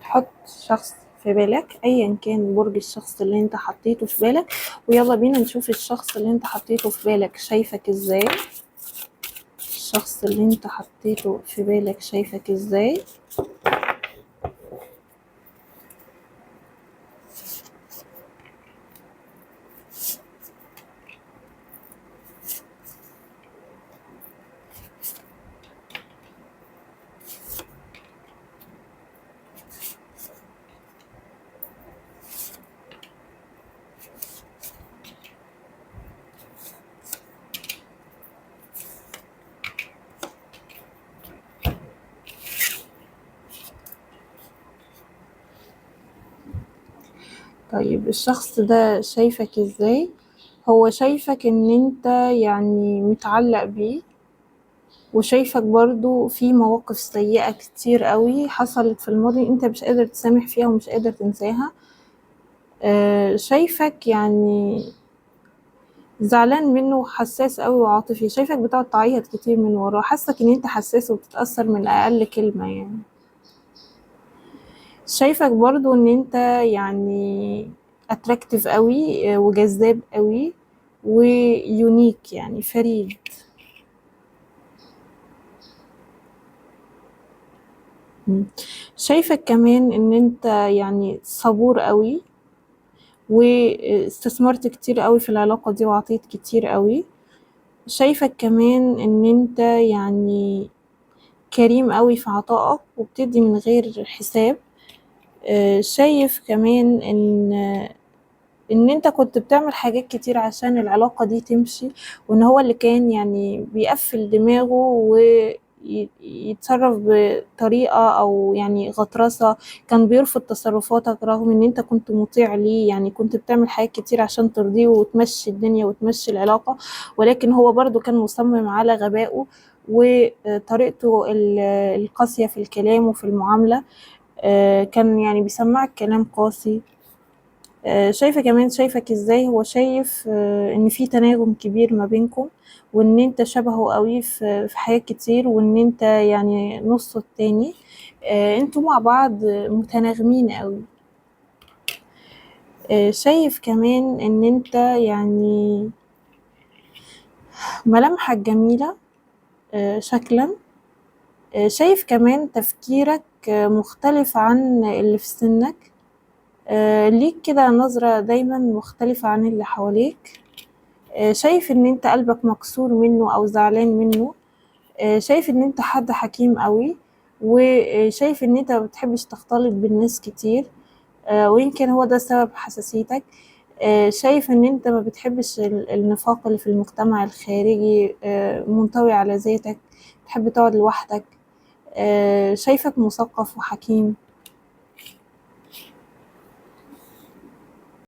حط شخص في بالك ايا كان برج الشخص اللي انت حطيته في بالك، ويلا بينا نشوف الشخص اللي انت حطيته في بالك شايفك ازاي. الشخص اللي انت حطيته في بالك شايفك ازاي. طيب الشخص ده شايفك ازاي؟ هو شايفك ان انت يعني متعلق بيه، وشايفك برضو في مواقف سيئة كتير قوي حصلت في الماضي انت مش قادر تسامح فيها ومش قادر تنساها. شايفك يعني زعلان منه وحساس قوي وعاطفي، شايفك بتقعد تعيط كتير من وراه، حاسك ان انت حساس وبتتأثر من اقل كلمة يعني. شايفك برضو ان انت يعني اتراكتيف قوي وجذاب قوي ويونيك يعني فريد. شايفك كمان ان انت يعني صبور قوي واستثمرت كتير قوي في العلاقة دي وعطيت كتير قوي. شايفك كمان ان انت يعني كريم قوي في عطائك وبتدي من غير حساب. شايف كمان ان انت كنت بتعمل حاجات كتير عشان العلاقة دي تمشي، وان هو اللي كان يعني بيقفل دماغه ويتصرف بطريقة او يعني غطرسة، كان بيرفض تصرفاتك رغم ان انت كنت مطيع ليه، يعني كنت بتعمل حاجات كتير عشان ترضيه وتمشي الدنيا وتمشي العلاقة، ولكن هو برضو كان مصمم على غبائه وطريقته القاسية في الكلام وفي المعاملة. كان يعني بيسمعك كلام قاسي. شايفة كمان شايفك ازاي هو شايف ان في تناغم كبير ما بينكم، وان انت شبهه قوي في حاجات كتير، وان انت يعني نصه التاني. انتوا مع بعض متناغمين قوي. شايف كمان ان انت يعني ملامحك جميلة شكلا. شايف كمان تفكيرك مختلف عن اللي في سنك. ليك كده نظرة دايما مختلفة عن اللي حواليك. شايف ان انت قلبك مكسور منه او زعلان منه. شايف ان انت حد حكيم قوي، وشايف ان انت مبتحبش تختلط بالناس كتير، ويمكن هو ده سبب حساسيتك. شايف ان انت ما بتحبش النفاق اللي في المجتمع الخارجي، منطوي على ذاتك، تحب تقعد لوحدك. شايفك مثقف وحكيم.